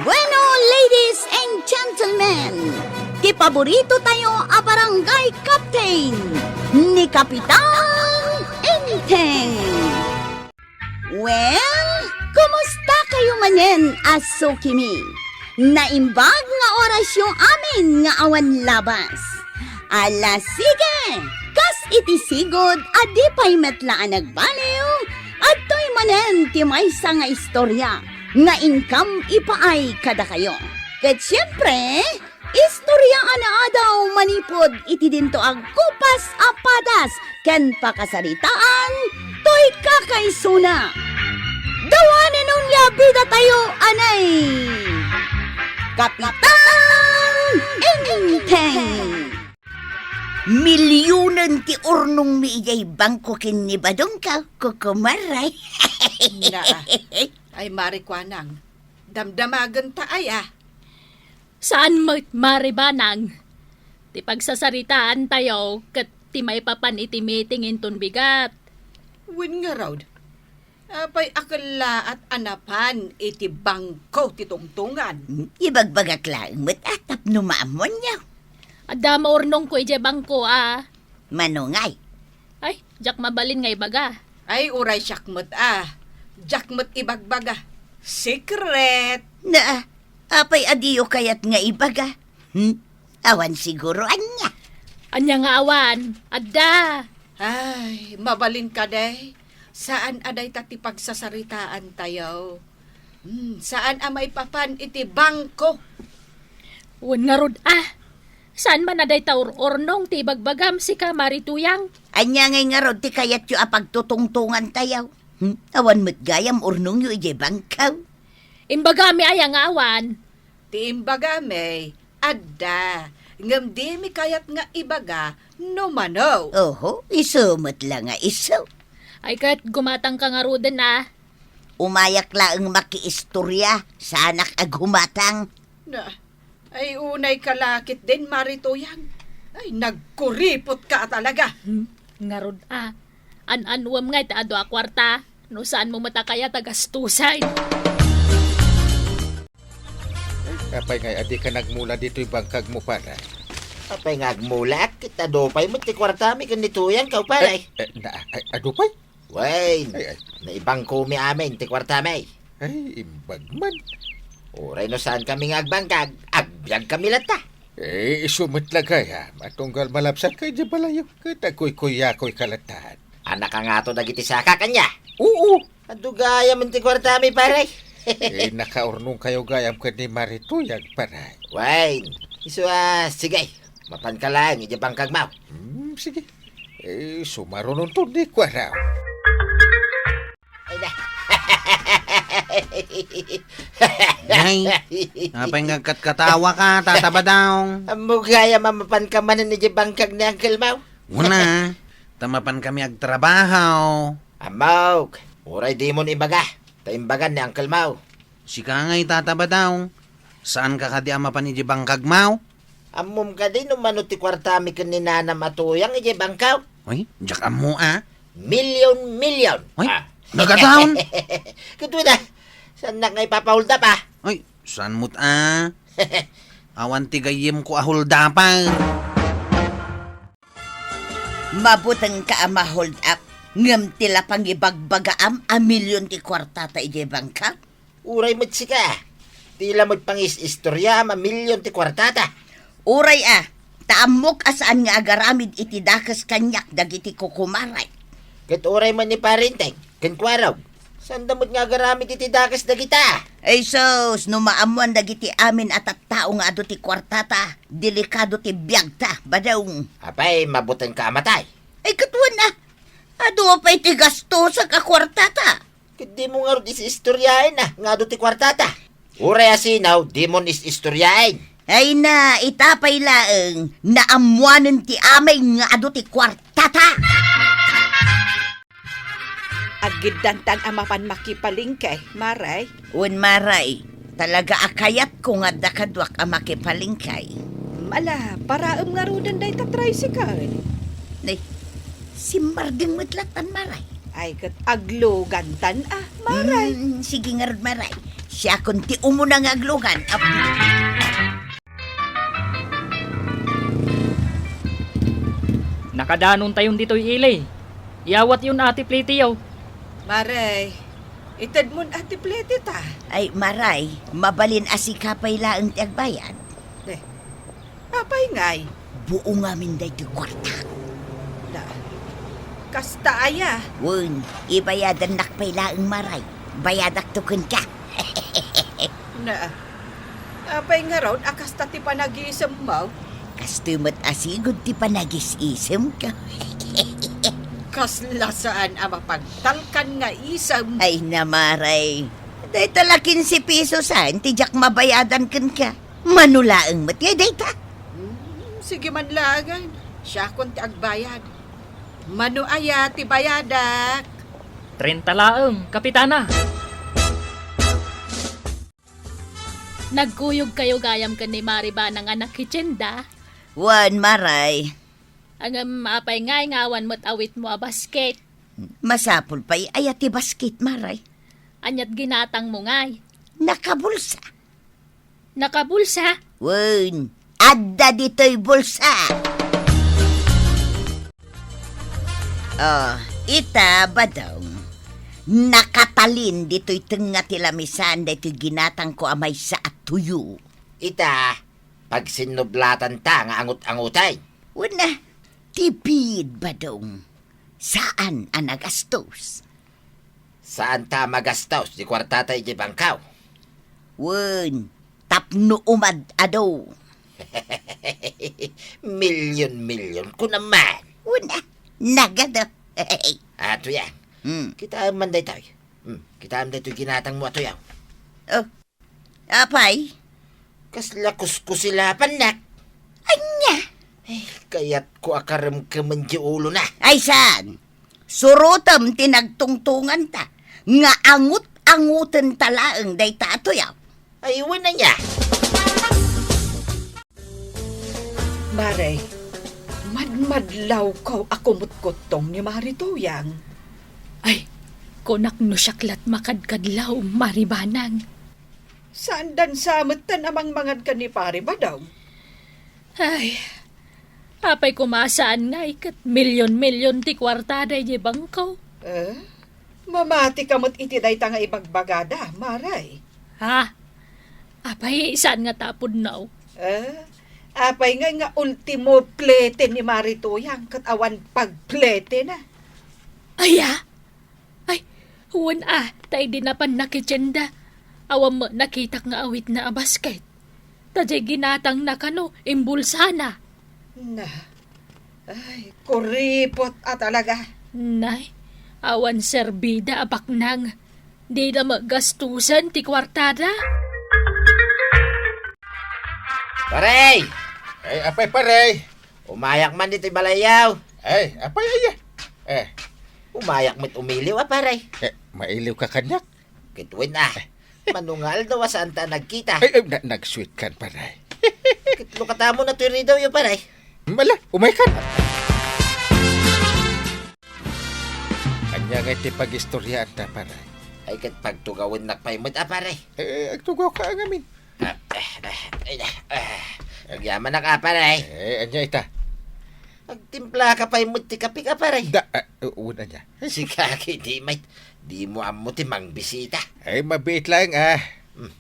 Bueno, ladies and gentlemen, kipaborito tayo a barangay captain ni Kapitan Enteng. Well, kumusta kayo manen, Asukimi? Naimbag nga oras yung amin nga awan labas. Ala sige, kas itisigod adi pa'y metlaan nagbaliw at to'y manen ti maysa nga istorya nga income ipaay kada kayo. Ket siyempre, istorya ana daw manipod iti dinto ag kupas apadas ken pakasaritaan to'y kakaisuna. Dawanan nung labida tayo anay. Kapitan Enteng. Milyunan ti urnong miigay bangko kin ni Badong ka, kukumaray. Ay, marikwanang. Damdamagan ta ay Saan maribanang? Ti pagsasaritaan tayo, kat ti may papan iti meeting inton bigat. Win nga raw. Apay akala at anapan iti bangko ti tungtungan. Ibagbagak lang mo't atap numaamon niya. Adda maurnong ko ije bangko Manungay. Ay, jak mabalin ngay baga. Ay, uray syakmot Jakmot ibagbaga. Secret. Na, apay adiyo kayat nga ibaga. Awan siguro anya. Anya nga awan, adda. Ay, mabalin ka day. Saan aday tati pagsasaritaan tayo? Saan amay papan iti bangko? Wan nga rod Saan man aday taur ornong ti bagbagam si ka marituyang? Anya ngay nga rod ti kayat yu apagtutungtungan tayo. Awan mo't gayam urnong yu ije bangkaw. Imbagami ay nga awan. Ti imbaga may, adda. Ngam di mi kayat nga ibaga, no mano. Oho, isumot lang nga iso. Ay kat gumatang ka nga roden Umayak laang makiistorya sa anak ag humatang. Na, ay unay kalakit din maritoyan. Ay, nagkuripot ka talaga. Nga rod An-anuam nga iti ado a kwarta. No saan mo matakaya tagastusay. Kapay nga, adi ka nagmula dito yung bangkag mo para. Apay nga agmulak, kita dopay mo ti kwartami kan nituyan ka paray. Adupay? Way, Ay. naibang kumi amin ti kwartami. Ay, imbag man. Uray no saan kami nga agbangkag, agbyag kami lata. Isumit lagay ha. Matunggal malapsan kay di balayo. Kita kuy-kuya-kuy kalatahan. Anak ka nga to dagiti saka kanya. Oo. Adugaya man ti kwartami paray. Nakaurnong kayo gayam ka ni Marituyag paray. Way, iso sige, mapan ka lang, iti bangkag mo. Sige. Sumaronon to di kwa raw. Ay na. Nay, apay nga katawa ka, tataba daw. Amugaya mamapan ka man ni bangkag ni Uncle Mau. Una, tamapan kami agtrabaho. Amog, uray di mo ibaga. Taimbagan ni Uncle Mau. Sika nga'y tataba daw. Saan ka kadi amapan iji bangkag mau? Amom ka din umano ti kwartami kan ni Nana Matuyang iji bangkaw. Uy, jak amo Million. Uy, nagadaon. Kuto na, saan na ngay papahulda pa? Uy, saan mo't Awan ti gayem ko ahuldapan. Mabutang ka ama hold up. Ngam tila pang ibagbagaam a milyon ti kwartata ije bangka. Uray mo't sika. Tila mo't pangis istorya milyon ti kwartata. Uray taamok asaan nga agaramid iti dakas kanyak dagiti kukumaray. Kat uray man ni parinteng, kankwaraw. Saan damot nga garamit iti dakas dagita? Ay sos, numaamuan dagiti amin at tao nga ado ti kwartata. Delikado ti biyagta, badawng. Apay, mabutan ka amatay. Ay katuan ado pa'y ti gasto sa kakwartata. Kat di mo nga rin istoryain nga do ti kwartata. Uray asinaw, di mo istoryain. Ay na, itapay laeng, naamuanan ti amay nga ado ti kwartata. Agidantang amapan makipalingkay, maray. Un maray, talaga akayat ko nga dakadwak ang makipalingkay. Mala, paraam nga rudan day ta-tricycle. Nay, si Marding matlatan maray. Ay kat aglo gantan maray. Sige nga rin maray. Siya kung ti umunang agluhan. Nakadanon tayon dito'y ilay. Iawat yun ati plitiyaw. Maray, itad mo ati plete ta. Ay, maray, mabalin asikapay laang ti agbayad. Apay ngay. Buo ngamin day ti kwarta. Na, kasta aya. Wun, ibayadan nakpay laang maray. Bayadak tukun ka. Na, apay nga raw, akasta ti panag-iisam mo. Kastumat asigod ti panagis-isem ka. Kasla saan ang mapagtalkan nga isam. Ay namaray. Day tala 15 piso saan, tijak mabayadan kan ka. Manulaang matya, day ta. Sige man lagan. Siya kung ti agbayad. Manu aya ti bayadak. 30 laeng, kapitana. Nagkuyog kayo gayam ka ni Mariba ng anak kitchenda. Wan, maray. Ang mapay ngay ngawan mo't awit mo a basket. Masapul pa'y ayati basket, maray. Anyat ginatang mo ngay. Nakabulsa. Nakabulsa. Wan, adda dito'y bulsa. Oh, ita badong. Nakatalin dito'y tenga tilamisan dito'y ginatang ko amay sa at tuyo. Ita, pag sinublatan ta nga angut-angutay. Una, tipid badong. Saan ang nagastos? Saan ta magastos di kwartata iti bangkaw? Wan, tapno umad ado. Milyon ko naman. Una, nagado. Ato yan. Hmm. Kita man day tayo. Kita man day tayo ginatang mo ato yaw. Oh, apay? Kasla kuskusila panak. Anya? Kaya't ko akaram ka man di ulo na. Ay saan? Surutam tinagtungtungan ta. Nga angut-angutan talaang day tato yaw. Ayun na niya. Maray, madmadlaw ko ako mutkotong ni Marituyang. Ay, kunak no syaklat makadkadlaw Maribanang. Saan dan samot tan amang mangad ka ni pare ba daw? Ay, apay kumasaan ngay kat milyon-milyon ti kwartada di bangkaw. Mamati kamot iti day nga ibagbagada, Maray. Ha? Apay, saan nga tapod now? Apay nga ultimo plete ni Marituyang kat awan pagplete na. Aya? Ay, huwan tay di na pan nakitsenda. Awam mo nakitak nga awit na basket. Tadya ginatang na kano, imbulsa na. Na, ay, kuripot talaga. Nay, awan serbida abak nang. Di na magastusan ti kwartada. Paray! Ay, apay paray. Umayak man dito'y balayaw. Ay, apay aya. Umayak mit umiliw paray. Mailiw ka kanyak. Kitwin manungal daw saan ta nagkita. Ay, nag-sweet kan paray. Kitlo katamo na tuwi daw yung paray. Mala, umay kan. Anya nga iti pag-istoryaan ta paray. Ay kat pagtugawin nakpaimod paray. Agtugaw ka ang amin. Agyaman na ka paray. Anya ita. Agtimpla ka paimod ti kapi ka paray. Una niya. Si kaki di may. Di mo amo ti mang bisita. Ay, mabait lang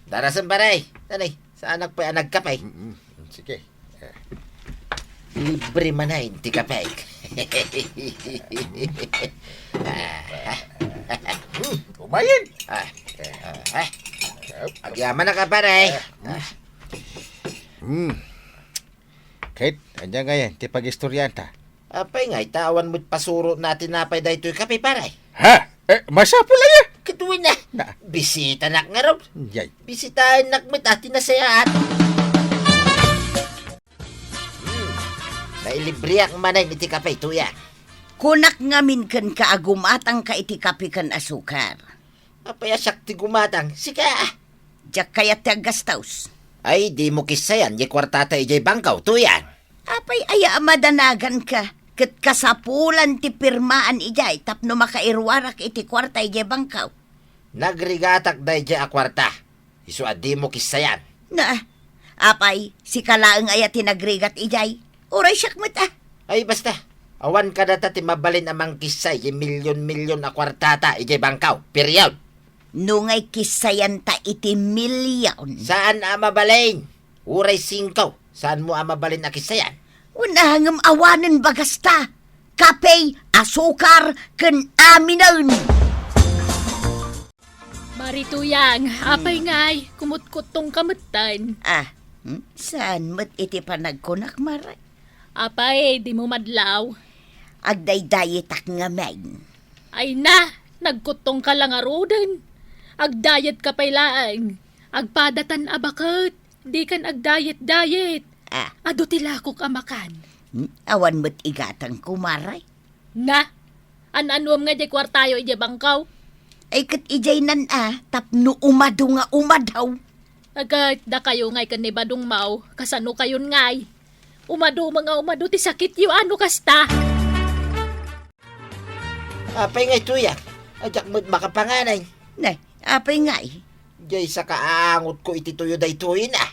Darasan paray. Tanay, saan nagpaanag ka pay? Sige. Libre man na ti kapay. Umayin. Agyaman na ka paray. Kahit, anya nga yan, ti pag-istoryaan ta. Apay nga, itawan mo't pasuro natin napay da ito'y kape paray. Ha? Masapul aya. Katuwin na. Bisita nak nga raw. Yay. Bisitahin nakmit at tinasayaan. Nailibre ang manay ni tikapay tuya. Kunak ngamin kan kaagumatang ka iti kapi kan asukar. Apaya siyak ti gumatang. Sika. Diyak kaya ti agastaus. Ay, di mo kisayan. Di kwartata ijay bangkaw. Tuyan. Apay aya madanagan ka. Kat kasapulan ti pirmaan ijay tapno makairwarak iti kwarta ijay bangkaw. Nagrigatak da ijay a kwarta. Isu adi mo kisayan. Na, apay, si kalaang ayat tinagrigat ijay. Uray siyak mo ta. Ay basta, awan ka data ti mabalin amang kisay, yung milyon-milyon na kwartata, ijay bangkaw, period. Nungay kisayan ta iti milyon. Saan mabalin? Uray 5. Saan mo mabalin na kisayan? Unahangam awanan bagasta. Kape, asukar, ken aminan. Marituyang, apay ngay, kumutkutong kamutan. Saan mo't iti panagkunak maray? Apay, di mo madlaw. Agday-dayet ak nga main. Ay na, nagkutong ka lang arudan. Agdayet ka pailaan. Agpadatan abakat. Di kan agdayet-dayet. Ado tilakok amakan. Awan mo't igatang kumaray. Na, an-anuam nga di kwartayo ije bangkaw. Ay kat ijay nan tapno umado nga umadaw. Agad da kayo ngay kanibadong mau, kasano kayon ngay. Umado ti sakit yu ano kasta. Apay nga ito yan. Ajak mo't makapanganay. Nay, apay nga'y. Jay sa kaangot ko iti tuyo day tuyo na.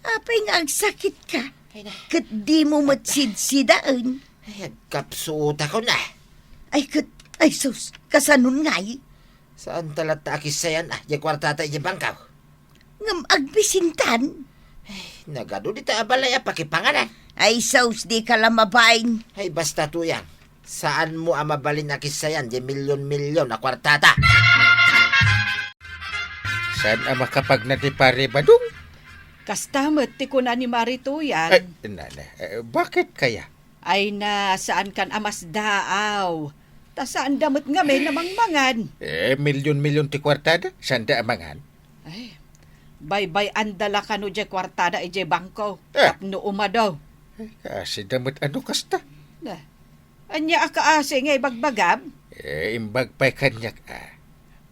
Apay nga agsakit ka. Ay na, Kat di mo matsidsidaan. ay agkapsuot ako na. Ay sus, kasanon nga'y. Saan talata kisayan jay kwartata ijay bangkaw. Ngam agbisintan. Nagado di ta abalaya pakipanganan. Ay sus, di ka lamabain. Ay basta tuyang. Saan mo mabalin na kisayan jay milyon-milyon na kwartata? Saan makapag na ti pare badong? Kastamot ti kuna ni Marituyan. Ay, nana, bakit kaya? Ay na, saan kan amas daaw? Ta saan damot nga may namangmangan? Milyon-milyon ti kwartada? Saan da amangan? Ay, bay-bay andala ka no dya kwartada ije bangko. Eh. Tapno umadaw. Kasi damot ano kasta? Na, anya akaase nga bagbagab? Imbag pa'y kanyak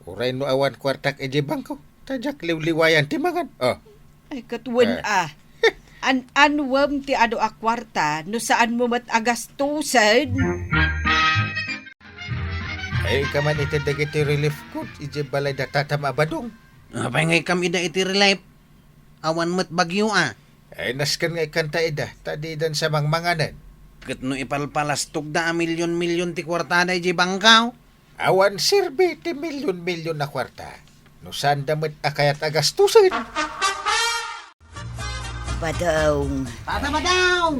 Uray no awan kwartak ije bangko. Tajak liwliwayan ti mangan. Ay katwen An-anwam ti ado a kwarta no saan mo mat agastusan? Ay kaman iti dagiti relief code ije balay da tatama badong. Apay ngay kam ida iti relief. Awan mo't bagyo Ay naskan nga ikanta ida. Tadidan sa mangmanganan. Kat no ipalpalastog da a milyon-milyon ti kwartada ije bangkaw. Awan sirbe ti milyon-milyon na kwarta. No saan damit akayat agastusin. Badong. Tata ba daw?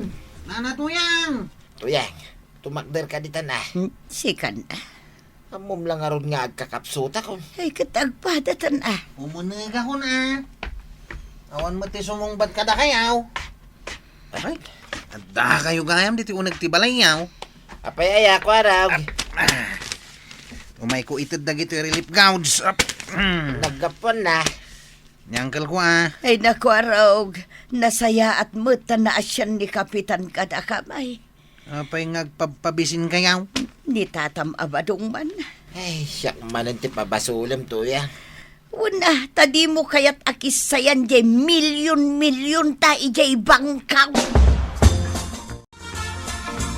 Nanatuyang! Tuyang, tumakder ka dita na. Sikan. Amom lang aron nga agkakapsuta ko. Ay katagpadatan Umunag ako na. Awan mo ti sumungbat kada kayaw. Ay, adda kayo gayam diti unag ti balayaw. Apay aya ko araw. Umay ko itid dagiti relief gouds. Naggapon na. Nyangkel ko Ay naku arog. Nasaya at muta na asyan ni Kapitan kada kamay. Apay ngagpapabisin kayaw. Ni tatam abadong man. Ay, siyak manan ti pabasulam tuyang. Una, tadi mo kayat akis sayan jay milyon-milyon ta ijay bangkaw.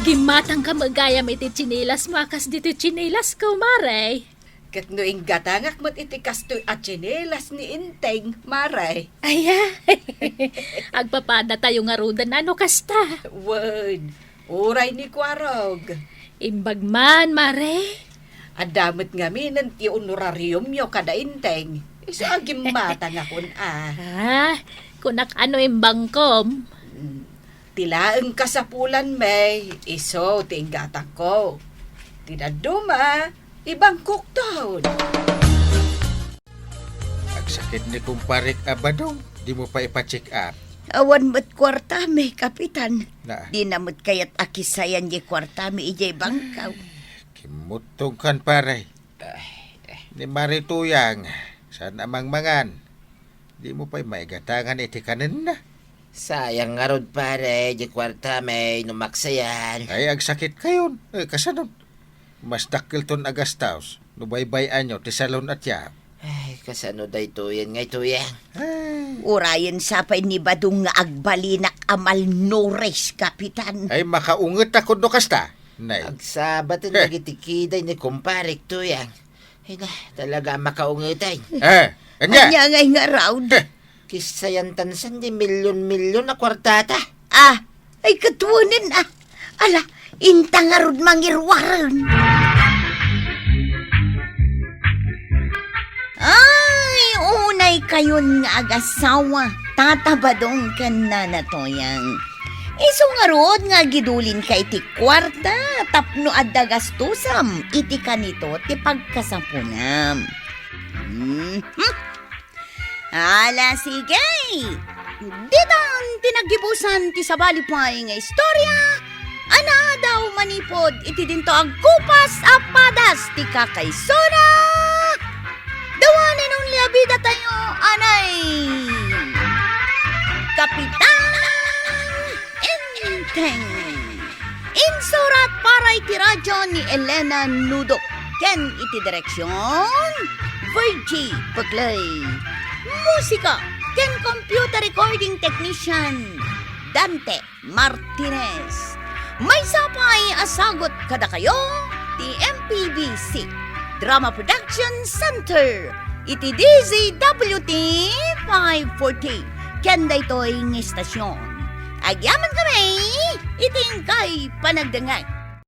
Gimatang ka magayam iti chinilas makas dito chinilas ko, maray. Kat no ingatangak mat iti kastoy at tsinelas ni Inteng, maray. Aya, agpapada tayo nga rudan ano kasta. Word, uray ni Kwarog. Imbag man, mare. Adamot nga minan ti honorarium yo kada Inteng. Iso agim matang akon Kunak ano imbang kom. Tilaeng kasapulan may, iso ti ingatang ko. Tinaduma, ibang cookdown. Agsakit ni kumparik abadong. Di mo pa ipa-check up. Awan mo't kwarta may Kapitan. Na, Di na mo't kayat akis sayan jay kwarta may ijay bangkaw. kimutong kan paray. Ni Marituyang. Saan amang mangan? Di mo pa'y maigatangan iti kanin na. Sayang nga rod pare, di kwarta may numaksayan. Ay agsakit kayon. Kasanon. Mas dakil ton agastaos. Nubaybayan nyo ti salon at yap. Ay, kasano day tuyan nga tuyang. Urayan sapay ni Badong nga agbalinak amal nores, Kapitan. Ay makaunget ako no kasta. Nay. Agsabat ang nagitikiday ni kumparik tuyang. Ay na, talaga makaungitay. Anya? Anya ngay nga raud. Kisayan tansan di milyon-milyon na kwartata. Ay katuwanan Ala, intang arud mangirwaran. Ay, unay kayon nga agasawa. Tatabadong ka na natoyang. Iso nga rod nga gidulin ka iti kwarta. Tapno adda gastusam. Iti kanito ti pagkasapunam. Ala, sige. Ditan tinagibusan ti sabalipay nga istorya. Ana daw manipod iti dinto ang kupas apadas ti kakaysona. Dawanan nung liabida tayo, anay. Kapitan Enteng. Insurat para iti radyo ni Elena Nudok. Ken iti direksyon Virgie Baglay. Musika ken computer recording technician Dante Martinez. May sapay asagot kada kayo ti MPBC Drama Production Center iti DZWT 540 ken daytoy ng istasyon. Agyaman kami iting kay panagdangay.